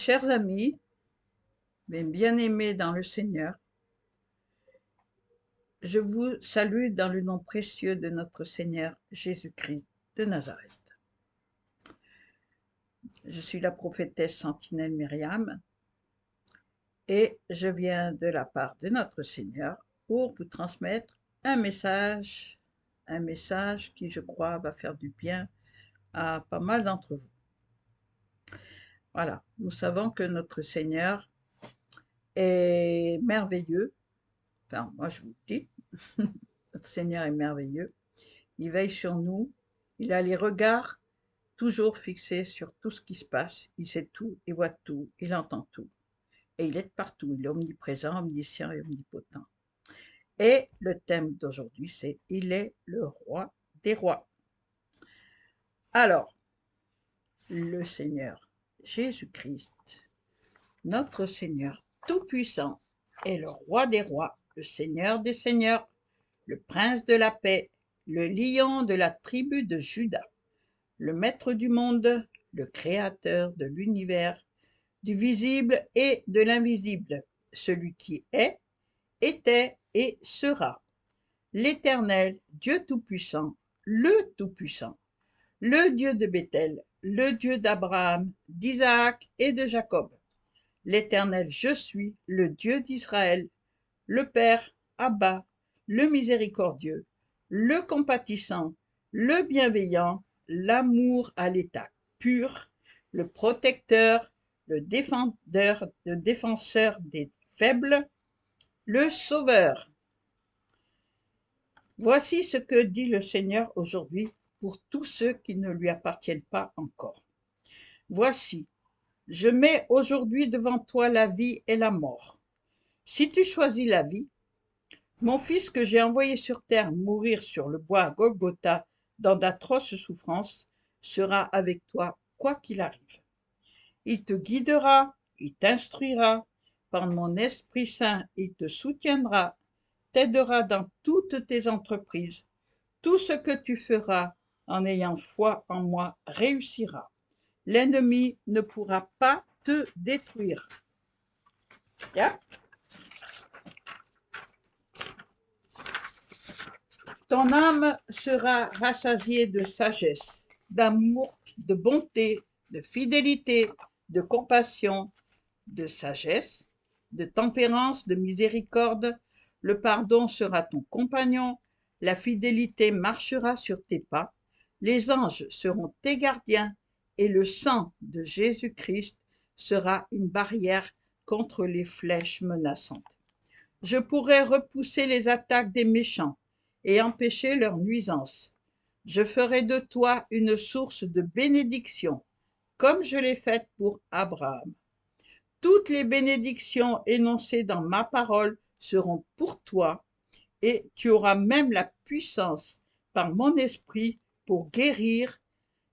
Chers amis, mes bien-aimés dans le Seigneur, je vous salue dans le nom précieux de notre Seigneur Jésus-Christ de Nazareth. Je suis la prophétesse sentinelle Myriam et je viens de la part de notre Seigneur pour vous transmettre un message qui, je crois, va faire du bien à pas mal d'entre vous. Voilà, nous savons que notre Seigneur est merveilleux. Enfin, moi je vous le dis, notre Seigneur est merveilleux. Il veille sur nous. Il a les regards toujours fixés sur tout ce qui se passe. Il sait tout, il voit tout, il entend tout. Et il est partout. Il est omniprésent, omniscient et omnipotent. Et le thème d'aujourd'hui, c'est « Il est le roi des rois ». Alors, le Seigneur Jésus-Christ, notre Seigneur tout-puissant, est le roi des rois, le Seigneur des seigneurs, le prince de la paix, le lion de la tribu de Juda, le maître du monde, le créateur de l'univers, du visible et de l'invisible, celui qui est, était et sera, l'Éternel, Dieu Tout-Puissant, le Tout-Puissant, le Dieu de Béthel, le Dieu d'Abraham, d'Isaac et de Jacob, l'Éternel, je suis, le Dieu d'Israël, le Père, Abba, le miséricordieux, le compatissant, le bienveillant, l'amour à l'état pur, le protecteur, le défenseur des faibles, le sauveur. Voici ce que dit le Seigneur aujourd'hui pour tous ceux qui ne lui appartiennent pas encore. Voici, je mets aujourd'hui devant toi la vie et la mort. Si tu choisis la vie, mon fils que j'ai envoyé sur terre mourir sur le bois à Golgotha dans d'atroces souffrances sera avec toi quoi qu'il arrive. Il te guidera, il t'instruira, par mon Esprit Saint il te soutiendra, t'aidera dans toutes tes entreprises. Tout ce que tu feras en ayant foi en moi réussira. L'ennemi ne pourra pas te détruire. Yeah. Ton âme sera rassasiée de sagesse, d'amour, de bonté, de fidélité, de compassion, de sagesse, de tempérance, de miséricorde. Le pardon sera ton compagnon, la fidélité marchera sur tes pas, les anges seront tes gardiens, et le sang de Jésus-Christ sera une barrière contre les flèches menaçantes. Je pourrai repousser les attaques des méchants et empêcher leurs nuisances. Je ferai de toi une source de bénédiction, comme je l'ai faite pour Abraham. Toutes les bénédictions énoncées dans ma parole seront pour toi, et tu auras même la puissance par mon esprit pour guérir,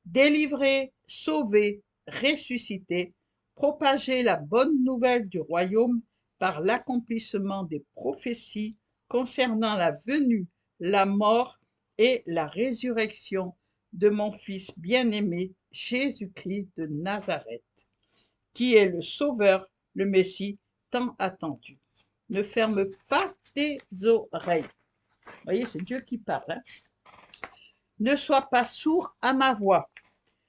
délivrer, sauver, ressusciter, propager la bonne nouvelle du royaume par l'accomplissement des prophéties concernant la venue, la mort et la résurrection de mon Fils bien-aimé, Jésus-Christ de Nazareth, qui est le Sauveur, le Messie tant attendu. Ne ferme pas tes oreilles. Vous voyez, c'est Dieu qui parle. Hein? Ne sois pas sourd à ma voix.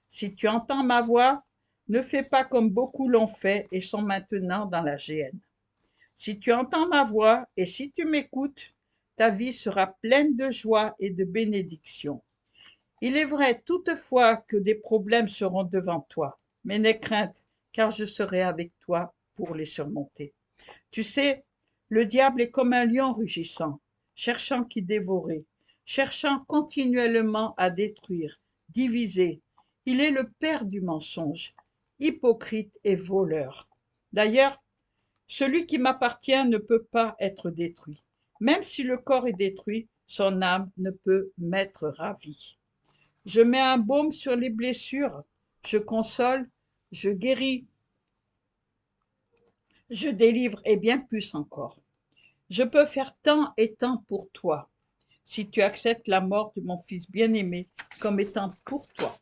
Si tu entends ma voix, ne fais pas comme beaucoup l'ont fait et sont maintenant dans la géhenne. Si tu entends ma voix et si tu m'écoutes, ta vie sera pleine de joie et de bénédiction. Il est vrai toutefois que des problèmes seront devant toi, mais n'aie crainte, car je serai avec toi pour les surmonter. Tu sais, le diable est comme un lion rugissant, cherchant qui dévorer, cherchant continuellement à détruire, diviser. Il est le père du mensonge, hypocrite et voleur. D'ailleurs, celui qui m'appartient ne peut pas être détruit. Même si le corps est détruit, son âme ne peut m'être ravie. Je mets un baume sur les blessures, je console, je guéris, je délivre et bien plus encore. Je peux faire tant et tant pour toi, si tu acceptes la mort de mon Fils bien-aimé comme étant pour toi.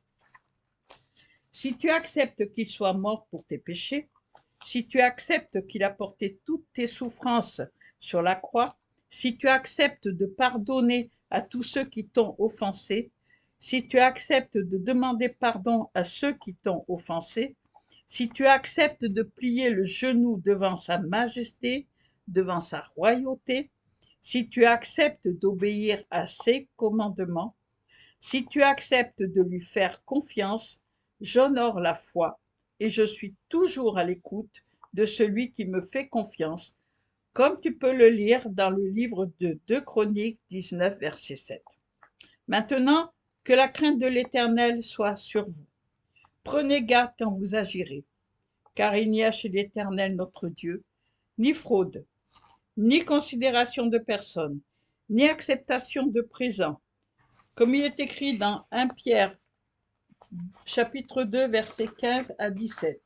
Si tu acceptes qu'il soit mort pour tes péchés, si tu acceptes qu'il a porté toutes tes souffrances sur la croix, si tu acceptes de pardonner à tous ceux qui t'ont offensé, si tu acceptes de demander pardon à ceux qui t'ont offensé, si tu acceptes de plier le genou devant sa majesté, devant sa royauté, si tu acceptes d'obéir à ses commandements, si tu acceptes de lui faire confiance, j'honore la foi et je suis toujours à l'écoute de celui qui me fait confiance, comme tu peux le lire dans le livre de 2 Chroniques 19, verset 7. Maintenant, que la crainte de l'Éternel soit sur vous. Prenez garde quand vous agirez, car il n'y a chez l'Éternel notre Dieu ni fraude, ni considération de personne, ni acceptation de présent, comme il est écrit dans 1 Pierre chapitre 2 versets 15 à 17.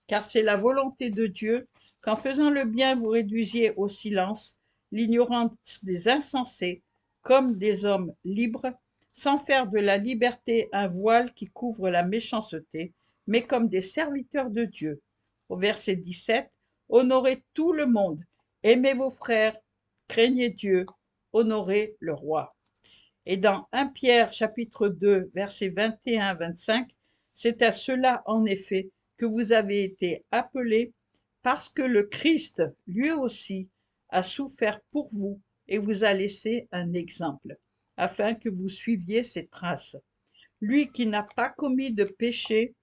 Car c'est la volonté de Dieu qu'en faisant le bien vous réduisiez au silence l'ignorance des insensés comme des hommes libres, sans faire de la liberté un voile qui couvre la méchanceté, mais comme des serviteurs de Dieu. Au verset 17, honorez tout le monde, aimez vos frères, craignez Dieu, honorez le roi. Et dans 1 Pierre chapitre 2 versets 21-25, c'est à cela en effet que vous avez été appelés, parce que le Christ, lui aussi, a souffert pour vous et vous a laissé un exemple, afin que vous suiviez ses traces. Lui qui n'a pas commis de péché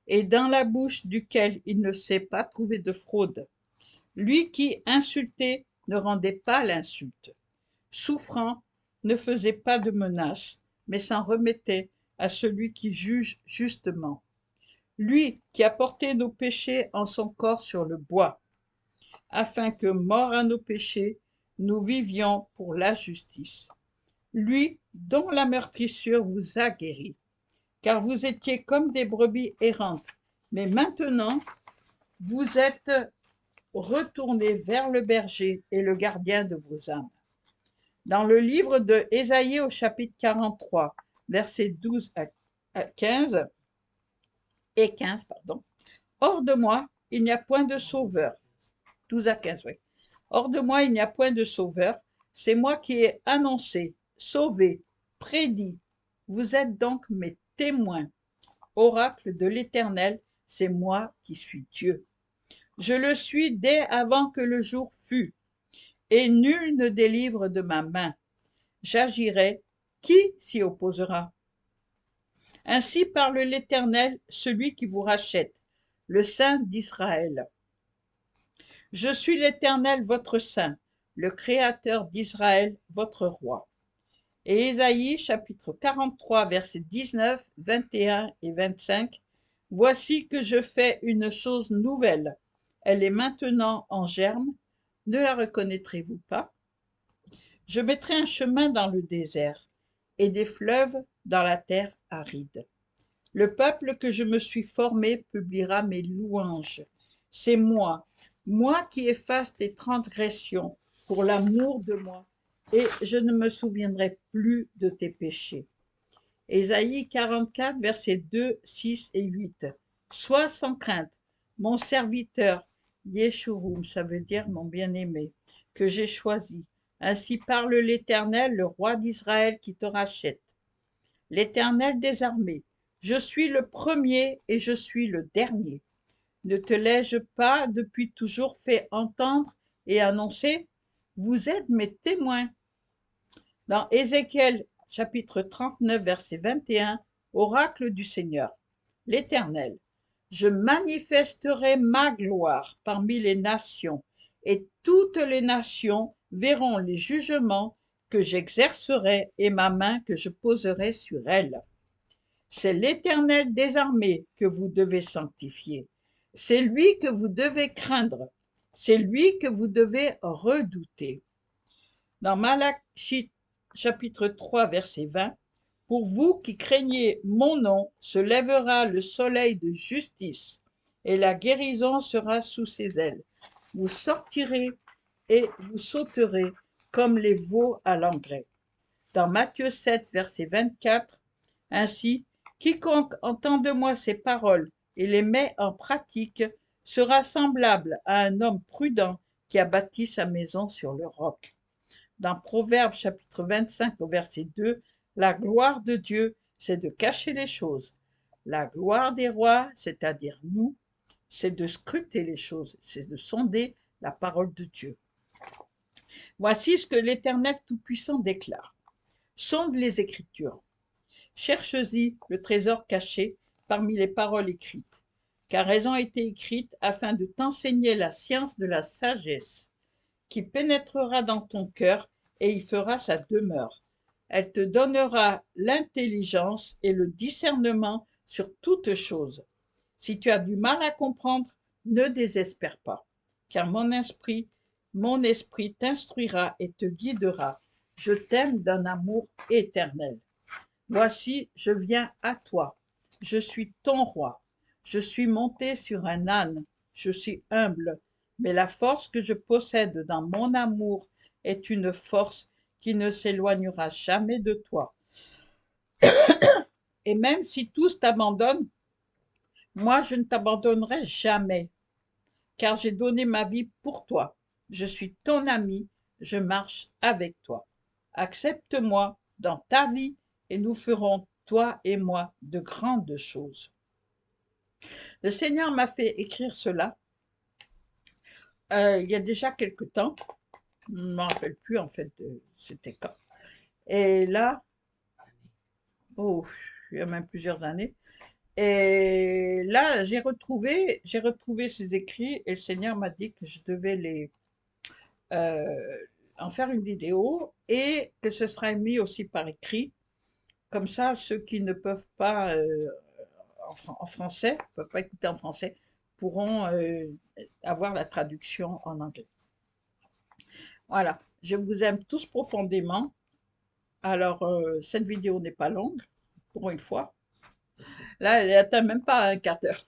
et dans la bouche duquel il ne s'est pas trouvé de fraude. Lui qui, insulté, ne rendait pas l'insulte. Souffrant, ne faisait pas de menaces, mais s'en remettait à celui qui juge justement. Lui qui a porté nos péchés en son corps sur le bois, afin que, morts à nos péchés, nous vivions pour la justice. Lui dont la meurtrissure vous a guéris, car vous étiez comme des brebis errantes, mais maintenant vous êtes retournés vers le berger et le gardien de vos âmes. Dans le livre de Ésaïe au chapitre 43, versets 12 à 15 et 15, pardon. Hors de moi, il n'y a point de sauveur. 12 à 15, oui. Hors de moi, il n'y a point de sauveur. C'est moi qui ai annoncé, sauvé, prédit. Vous êtes donc mes témoins. Oracle de l'Éternel, c'est moi qui suis Dieu. Je le suis dès avant que le jour fût, et nul ne délivre de ma main. J'agirai, qui s'y opposera? Ainsi parle l'Éternel, celui qui vous rachète, le Saint d'Israël. Je suis l'Éternel, votre Saint, le Créateur d'Israël, votre Roi. Et Ésaïe, chapitre 43, versets 19, 21 et 25. Voici que je fais une chose nouvelle. Elle est maintenant en germe. Ne la reconnaîtrez-vous pas? Je mettrai un chemin dans le désert et des fleuves dans la terre aride. Le peuple que je me suis formé publiera mes louanges. C'est moi, moi qui efface tes transgressions pour l'amour de moi, et je ne me souviendrai plus de tes péchés. Ésaïe 44, versets 2, 6 et 8. Sois sans crainte, mon serviteur, Yeshurun, ça veut dire mon bien-aimé, que j'ai choisi. Ainsi parle l'Éternel, le roi d'Israël qui te rachète. L'Éternel des armées, je suis le premier et je suis le dernier. Ne te l'ai-je pas depuis toujours fait entendre et annoncer? Vous êtes mes témoins. Dans Ézéchiel chapitre 39, verset 21, oracle du Seigneur, l'Éternel, je manifesterai ma gloire parmi les nations, et toutes les nations verront les jugements que j'exercerai et ma main que je poserai sur elles. C'est l'Éternel des armées que vous devez sanctifier. C'est lui que vous devez craindre. C'est lui que vous devez redouter. Dans Malachie chapitre 3, verset 20, pour vous qui craignez mon nom, se lèvera le soleil de justice, et la guérison sera sous ses ailes. Vous sortirez et vous sauterez comme les veaux à l'engrais. Dans Matthieu 7, verset 24, ainsi, quiconque entend de moi ces paroles et les met en pratique, sera semblable à un homme prudent qui a bâti sa maison sur le roc. Dans Proverbes chapitre 25 au verset 2, la gloire de Dieu, c'est de cacher les choses. La gloire des rois, c'est-à-dire nous, c'est de scruter les choses, c'est de sonder la parole de Dieu. Voici ce que l'Éternel Tout-Puissant déclare. Sonde les Écritures. Cherche-y le trésor caché parmi les paroles écrites, car elles ont été écrites afin de t'enseigner la science de la sagesse, qui pénétrera dans ton cœur et y fera sa demeure. Elle te donnera l'intelligence et le discernement sur toutes choses. Si tu as du mal à comprendre, ne désespère pas, car mon esprit t'instruira et te guidera. Je t'aime d'un amour éternel. Voici, je viens à toi. Je suis ton roi. Je suis monté sur un âne. Je suis humble, mais la force que je possède dans mon amour est une force qui ne s'éloignera jamais de toi. Et même si tous t'abandonnent, moi je ne t'abandonnerai jamais, car j'ai donné ma vie pour toi. Je suis ton ami, je marche avec toi. Accepte-moi dans ta vie et nous ferons, toi et moi, de grandes choses. Le Seigneur m'a fait écrire cela il y a déjà quelque temps. Je ne me rappelle plus en fait, c'était quand. Et là, oh, il y a même plusieurs années. Et là, j'ai retrouvé ces écrits et le Seigneur m'a dit que je devais euh, en faire une vidéo et que ce sera mis aussi par écrit. Comme ça, ceux qui ne peuvent pas en français, ne peuvent pas écouter en français, pourront avoir la traduction en anglais. Voilà, je vous aime tous profondément. Alors, cette vidéo n'est pas longue, pour une fois. Là, elle n'atteint même pas un quart d'heure.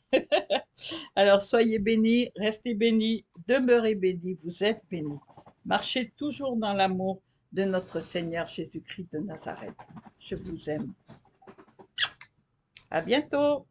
Alors, soyez bénis, restez bénis, demeurez bénis, vous êtes bénis. Marchez toujours dans l'amour de notre Seigneur Jésus-Christ de Nazareth. Je vous aime. À bientôt.